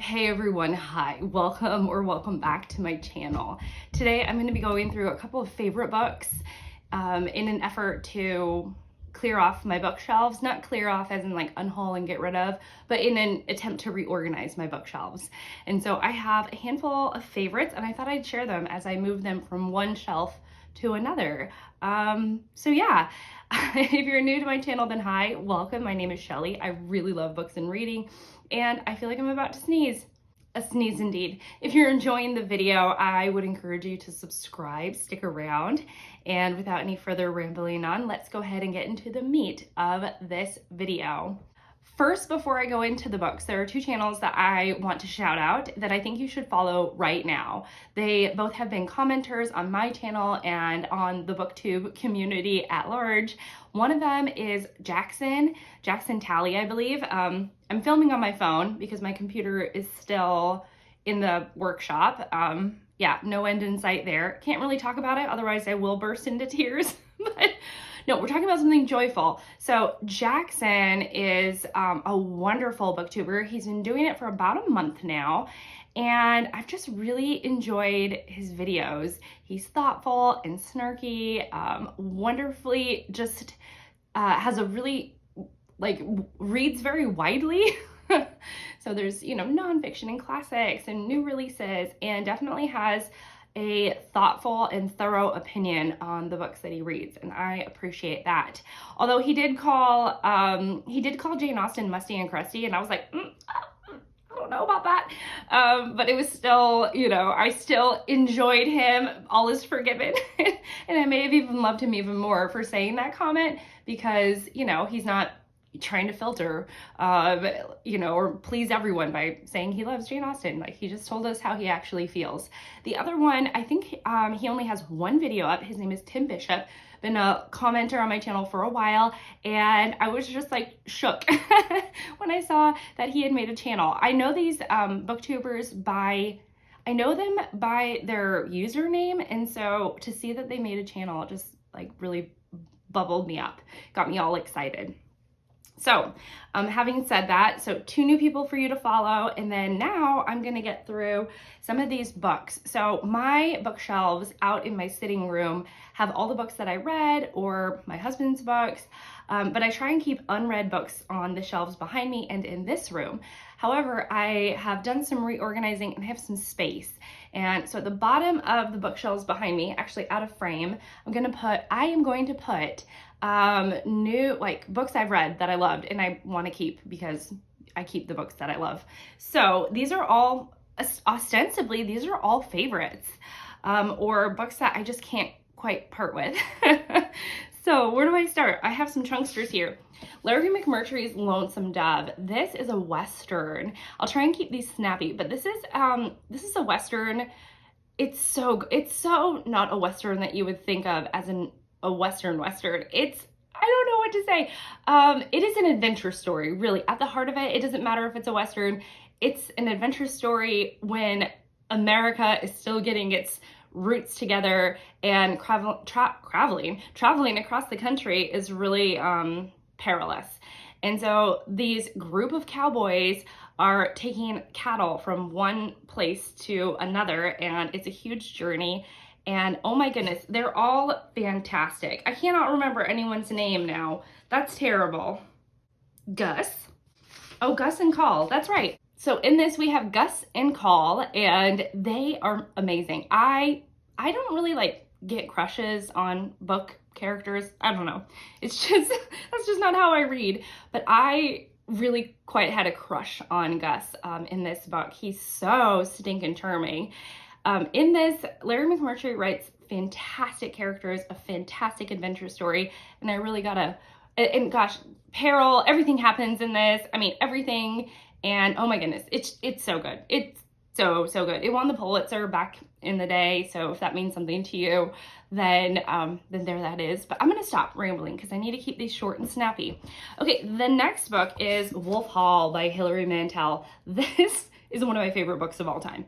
Hey everyone, hi, welcome back to my channel. Today I'm going to be going through a couple of favorite books in an effort to clear off my bookshelves. Not clear off as in like unhaul and get rid of, but in an attempt to reorganize my bookshelves. And so I have a handful of favorites and I thought I'd share them as I move them from one shelf to another. So yeah, if you're new to my channel, then hi, welcome. My name is Shelly. I really love books and reading, and I feel like I'm about to sneeze. A sneeze indeed. If you're enjoying the video, I would encourage you to subscribe, stick around, and without any further rambling on, let's go ahead and get into the meat of this video. First, before I go into the books, there are two channels that I want to shout out that I think you should follow right now. They both have been commenters on my channel and on the booktube community at large. One of them is Jackson Talley, I believe. I'm filming on my phone because my computer is still in the workshop. Yeah, no end in sight there. Can't really talk about it, otherwise I will burst into tears. But no, we're talking about something joyful. So Jackson is a wonderful booktuber. He's been doing it for about a month now, and I've just really enjoyed his videos. He's thoughtful and snarky, wonderfully just has a really, reads very widely. So there's, nonfiction and classics and new releases, and definitely has a thoughtful and thorough opinion on the books that he reads, and I appreciate that. Although he did call Jane Austen musty and crusty, and I was like, I don't know about that. But it was still, I still enjoyed him. All is forgiven. And I may have even loved him even more for saying that comment because, he's not trying to filter, or please everyone by saying he loves Jane Austen. Like, he just told us how he actually feels. The other one, I think he only has one video up. His name is Tim Bishop. Been a commenter on my channel for a while, and I was just like shook when I saw that he had made a channel. I know these booktubers I know them by their username, and so to see that they made a channel just like really bubbled me up, got me all excited. So having said that, so two new people for you to follow, and then now I'm gonna get through some of these books. So my bookshelves out in my sitting room have all the books that I read or my husband's books, but I try and keep unread books on the shelves behind me and in this room. However, I have done some reorganizing and I have some space. And so at the bottom of the bookshelves behind me, actually out of frame, I am going to put new books I've read that I loved and I want to keep because I keep the books that I love. So these are all, ostensibly, these are all favorites, or books that I just can't quite part with. So where do I start? I have some chunksters here. Larry McMurtry's Lonesome Dove. This is a Western. I'll try and keep these snappy, but this is a Western. It's so not a Western that you would think of as a Western. I don't know what to say. It is an adventure story, really. At the heart of it, it doesn't matter if it's a Western. It's an adventure story when America is still getting its roots together, and traveling across the country is really perilous. And so these group of cowboys are taking cattle from one place to another, and it's a huge journey. And oh my goodness, they're all fantastic. I cannot remember anyone's name now. That's terrible. Gus. Oh, Gus and Call. That's right. So in this we have Gus and Call, and they are amazing. I don't really get crushes on book characters. I don't know. It's just, that's just not how I read. But I really quite had a crush on Gus in this book. He's so stinking charming. In this, Larry McMurtry writes fantastic characters, a fantastic adventure story, and I really and gosh, peril, everything happens in this. I mean, everything, and oh my goodness, it's so good. It's so good. It won the Pulitzer back in the day, so if that means something to you, then there that is. But I'm gonna stop rambling because I need to keep these short and snappy. Okay, the next book is Wolf Hall by Hilary Mantel. This is one of my favorite books of all time.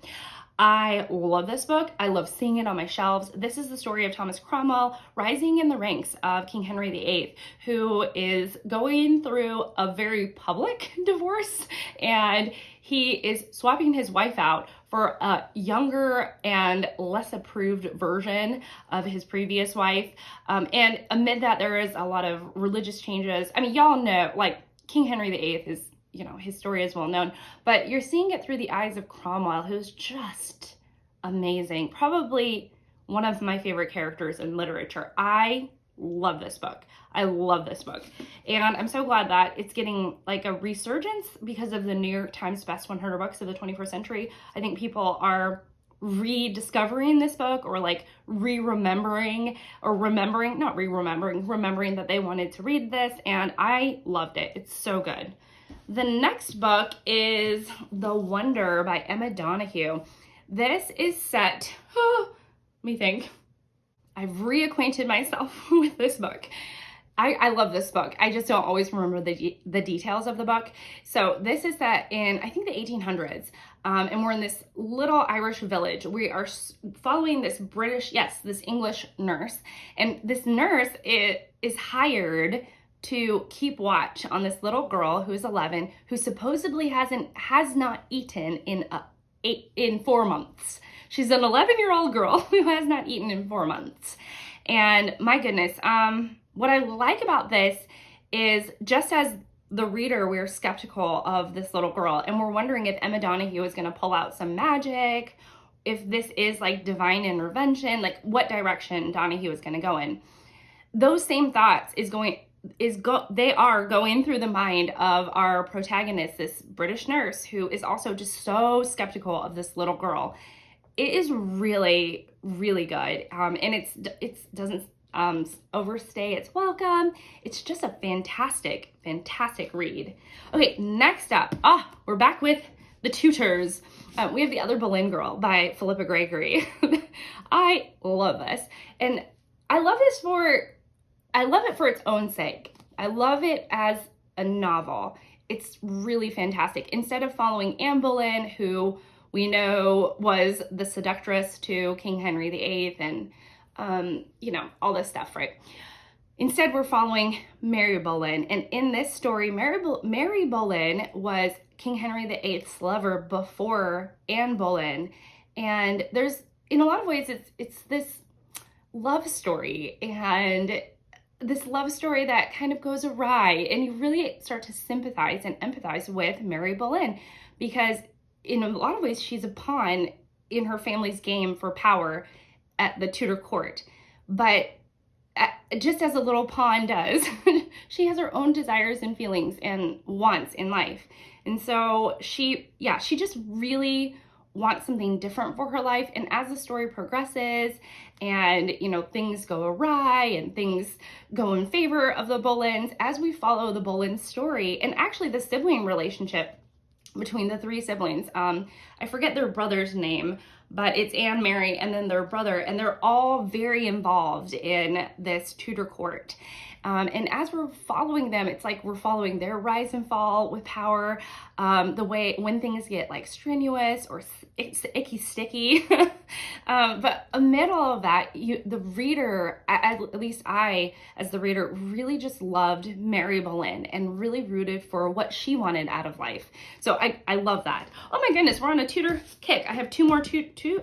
I love this book. I love seeing it on my shelves. This is the story of Thomas Cromwell rising in the ranks of King Henry VIII, who is going through a very public divorce, and he is swapping his wife out for a younger and less approved version of his previous wife. And amid that, there is a lot of religious changes. I mean, y'all know, like, King Henry VIII is, you know, his story is well known, but you're seeing it through the eyes of Cromwell, who's just amazing. Probably one of my favorite characters in literature. I love this book. I love this book. And I'm so glad that it's getting like a resurgence because of the New York Times Best 100 Books of the 21st Century. I think people are rediscovering this book, or like remembering that they wanted to read this, and I loved it. It's so good. The next book is The Wonder by Emma Donoghue. This is set, let me think. I've reacquainted myself with this book. I love this book. I just don't always remember the details of the book. So this is set in, I think, the 1800s. And we're in this little Irish village. We are following this English nurse. And this nurse is hired to keep watch on this little girl who is 11, who supposedly has not eaten in 4 months. She's an 11-year-old girl who has not eaten in 4 months. And my goodness, what I like about this is, just as the reader, we're skeptical of this little girl, and we're wondering if Emma Donoghue is going to pull out some magic, if this is like divine intervention, like what direction Donoghue is going to go in. Those same thoughts they are going through the mind of our protagonist, this British nurse, who is also just so skeptical of this little girl. It is really, really good, and it doesn't overstay its welcome. It's just a fantastic, fantastic read. Okay, next up, we're back with The Tutors. We have The Other Boleyn Girl by Philippa Gregory. I love this, and I love it for its own sake. I love it as a novel. It's really fantastic. Instead of following Anne Boleyn, who we know was the seductress to King Henry VIII, and all this stuff, right? Instead, we're following Mary Boleyn. And in this story, Mary Boleyn was King Henry VIII's lover before Anne Boleyn. And there's, in a lot of ways, it's this love story, and this love story that kind of goes awry, and you really start to sympathize and empathize with Mary Boleyn, because in a lot of ways, she's a pawn in her family's game for power at the Tudor court. But just as a little pawn does, she has her own desires and feelings and wants in life. And so she just really wants something different for her life. And as the story progresses and, things go awry and things go in favor of the Boleyns, as we follow the Boleyn story, and actually the sibling relationship between the three siblings, I forget their brother's name, but it's Anne, Mary, and then their brother, and they're all very involved in this Tudor court. And as we're following them, it's like we're following their rise and fall with power, the way when things get like strenuous or icky sticky. But amid all of that, the reader, at least I, as the reader, really just loved Mary Boleyn and really rooted for what she wanted out of life. So I love that. Oh my goodness, we're on a Tudor kick. I have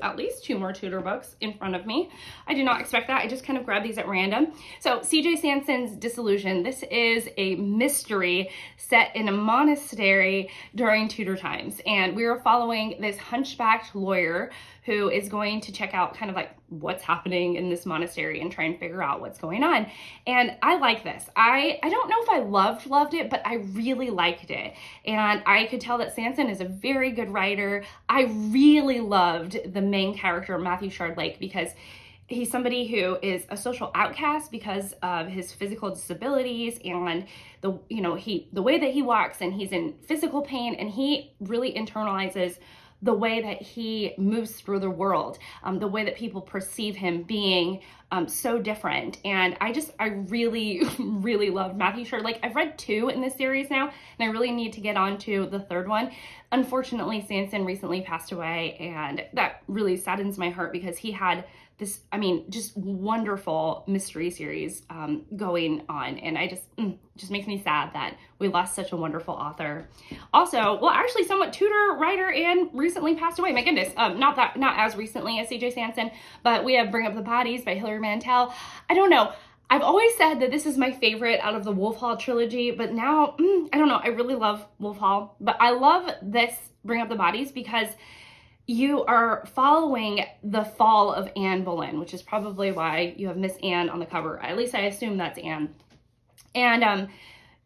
at least two more Tudor books in front of me. I did not expect that. I just kind of grabbed these at random. So C.J. Sanson's Disillusion. This is a mystery set in a monastery during Tudor times. And we are following this hunchbacked lawyer who is going to check out kind of like what's happening in this monastery and try and figure out what's going on. And I like this. I don't know if I loved it, but I really liked it. And I could tell that Sanson is a very good writer. I really loved the main character, Matthew Shardlake, because he's somebody who is a social outcast because of his physical disabilities and the way that he walks, and he's in physical pain, and he really internalizes the way that he moves through the world, the way that people perceive him being so different. And I really, really love Matthew Shardlake. I've read 2 in this series now, and I really need to get on to the 3rd one. Unfortunately, Sanson recently passed away, and that really saddens my heart because he had this, I mean, just wonderful mystery series going on. And I just makes me sad that we lost such a wonderful author. Also, well, actually somewhat tutor, writer, and recently passed away. My goodness, not as recently as C.J. Sanson, but we have Bring Up the Bodies by Hilary Mantel. I don't know. I've always said that this is my favorite out of the Wolf Hall trilogy, but now, I don't know. I really love Wolf Hall, but I love this Bring Up the Bodies because you are following the fall of Anne Boleyn, which is probably why you have Miss Anne on the cover. At least I assume that's Anne. And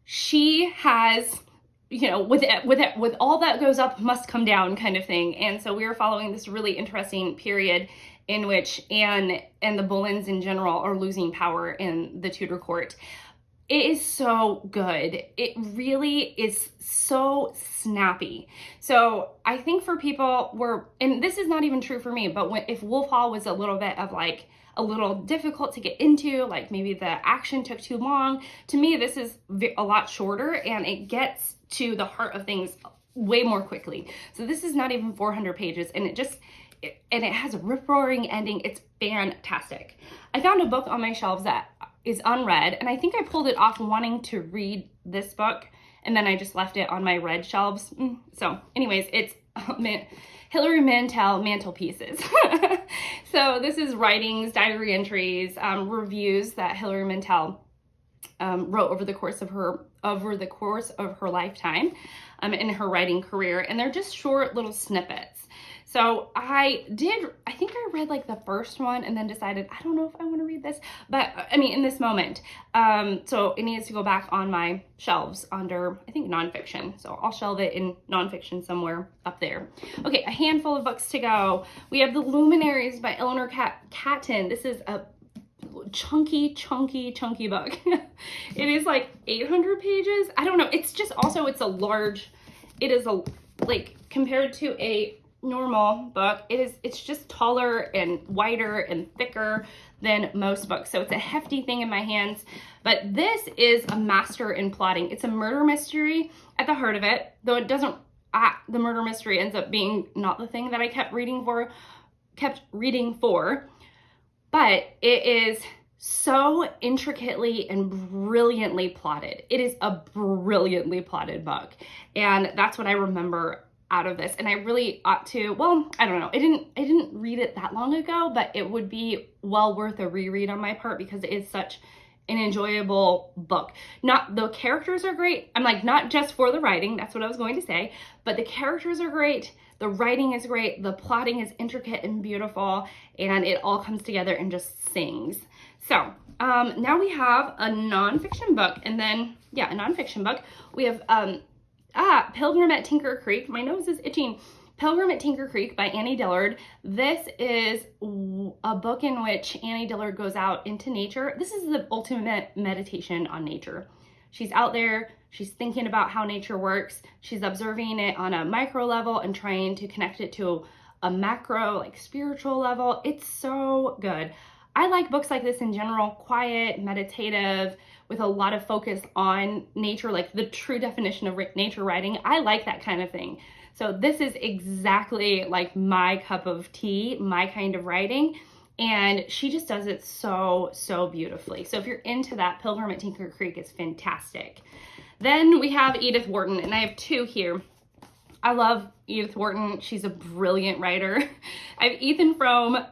she has, you know, with all that goes up must come down kind of thing. And so we are following this really interesting period in which Anne and the Boleyns in general are losing power in the Tudor court. It is so good. It really is so snappy. So I think for people and this is not even true for me, but if Wolf Hall was a little bit of like a little difficult to get into, like maybe the action took too long, to me this is a lot shorter and it gets to the heart of things way more quickly. So this is not even 400 pages and it has a rip-roaring ending. It's fantastic. I found a book on my shelves that is unread, and I think I pulled it off wanting to read this book, and then I just left it on my read shelves. So anyways, it's Hilary Mantel, Mantle Pieces. So this is writings, diary entries, reviews that Hilary Mantel wrote over the course of her lifetime in her writing career, and they're just short little snippets. So I think I read like the first one and then decided, I don't know if I want to read this, but I mean, in this moment. So it needs to go back on my shelves under, I think, nonfiction. So I'll shelve it in nonfiction somewhere up there. Okay, a handful of books to go. We have The Luminaries by Eleanor Catton. This is a chunky book. It is like 800 pages. I don't know. It's just also, like compared to a normal book, it's just taller and wider and thicker than most books, so it's a hefty thing in my hands. But this is a master in plotting. It's a murder mystery at the heart of it, though it doesn't the murder mystery ends up being not the thing that I kept reading for, but it is so intricately and brilliantly plotted. It is a brilliantly plotted book, and that's what I remember out of this. And I really ought to, well, I don't know, I didn't read it that long ago, but it would be well worth a reread on my part because it is such an enjoyable book. The characters are great. I'm like, not just for the writing, that's what I was going to say, but the characters are great, the writing is great, the plotting is intricate and beautiful, and it all comes together and just sings. So now we have a nonfiction book, and then, yeah, a nonfiction book. We have Pilgrim at Tinker Creek. My nose is itching. Pilgrim at Tinker Creek by Annie Dillard. This is a book in which Annie Dillard goes out into nature. This is the ultimate meditation on nature. She's out there, she's thinking about how nature works, she's observing it on a micro level and trying to connect it to a macro, like spiritual level. It's so good. I like books like this in general, quiet, meditative, with a lot of focus on nature, like the true definition of nature writing. I like that kind of thing. So this is exactly like my cup of tea, my kind of writing. And she just does it so, so beautifully. So if you're into that, Pilgrim at Tinker Creek is fantastic. Then we have Edith Wharton, and I have two here. I love Edith Wharton. She's a brilliant writer. I have Ethan Frome,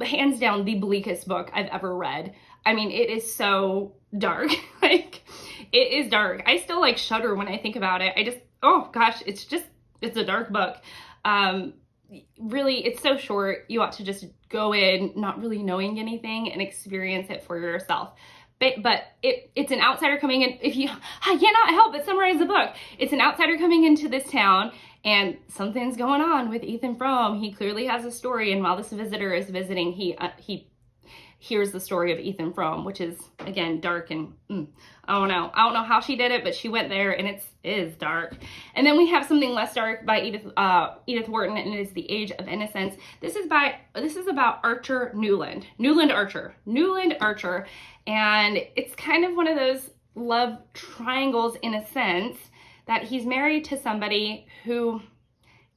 hands down the bleakest book I've ever read. I mean, it is so dark. Like, it is dark. I still like shudder when I think about it. Oh gosh, it's a dark book. Really, it's so short. You ought to just go in not really knowing anything and experience it for yourself. But it's an outsider coming in. I cannot help but summarize the book. It's an outsider coming into this town, and something's going on with Ethan Frome. He clearly has a story, and while this visitor is visiting, he hears the story of Ethan Frome, which is, again, dark and I don't know how she did it, but she went there, and it is dark. And then we have something less dark by Edith Wharton, and it is The Age of Innocence. This is about Archer Newland Archer, and it's kind of one of those love triangles in a sense, that he's married to somebody who,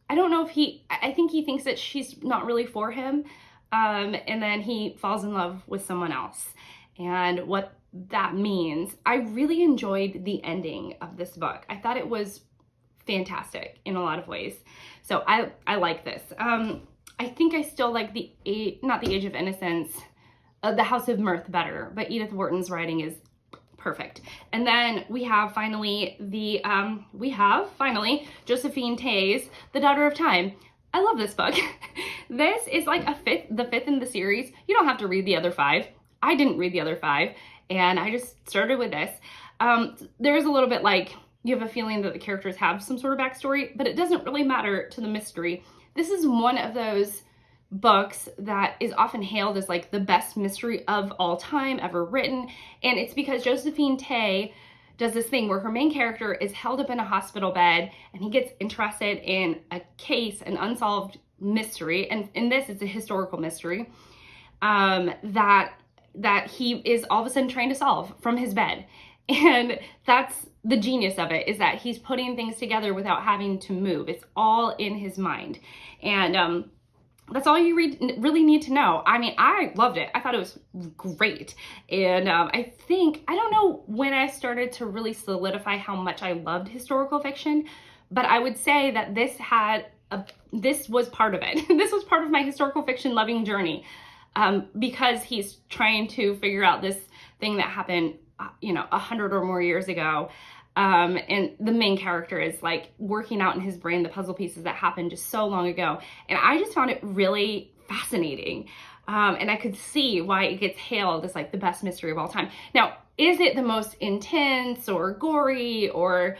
I don't know if I think he thinks that she's not really for him. and then he falls in love with someone else. And what that means, I really enjoyed the ending of this book. I thought it was fantastic in a lot of ways. So I like this. I think I still like not the Age of Innocence, the House of Mirth better, but Edith Wharton's writing is perfect. And then we have finally Josephine Tay's The Daughter of Time. I love this book. This is like the fifth in the series. You don't have to read the other 5. I didn't read the other 5, and I just started with this. There's a little bit like, you have a feeling that the characters have some sort of backstory, but it doesn't really matter to the mystery. This is one of those books that is often hailed as like the best mystery of all time ever written, and it's because Josephine Tay does this thing where her main character is held up in a hospital bed, and he gets interested in a case, an unsolved mystery, and in this it's a historical mystery, that he is all of a sudden trying to solve from his bed. And that's the genius of it, is that he's putting things together without having to move. It's all in his mind. And that's all you really need to know. I mean, I loved it. I thought it was great. And I don't know when I started to really solidify how much I loved historical fiction, but I would say that this was part of it. This was part of my historical fiction loving journey, because he's trying to figure out this thing that happened 100 or more years ago. And the main character is like working out in his brain the puzzle pieces that happened just so long ago. And I just found it really fascinating. And I could see why it gets hailed as like the best mystery of all time. Now, is it the most intense or gory or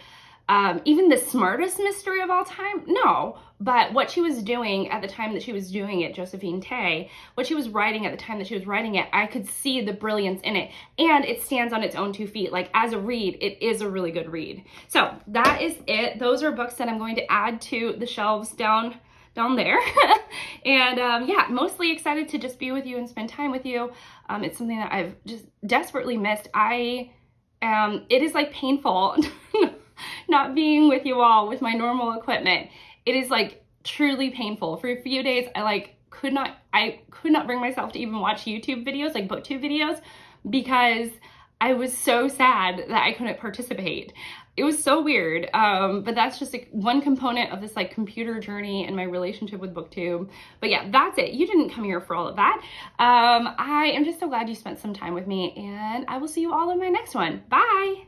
even the smartest mystery of all time? No. But what she was doing at the time that she was doing it, Josephine Tay, what she was writing at the time that she was writing it, I could see the brilliance in it. And it stands on its own 2 feet. Like, as a read, it is a really good read. So that is it. Those are books that I'm going to add to the shelves down there. And yeah, mostly excited to just be with you and spend time with you. It's something that I've just desperately missed. It is like painful not being with you all with my normal equipment. It is like truly painful. For a few days, I could not bring myself to even watch YouTube videos, like booktube videos, because I was so sad that I couldn't participate. It was so weird, but that's just like one component of this like computer journey and my relationship with booktube. But yeah, that's it. You didn't come here for all of that. I am just so glad you spent some time with me, and I will see you all in my next one. Bye!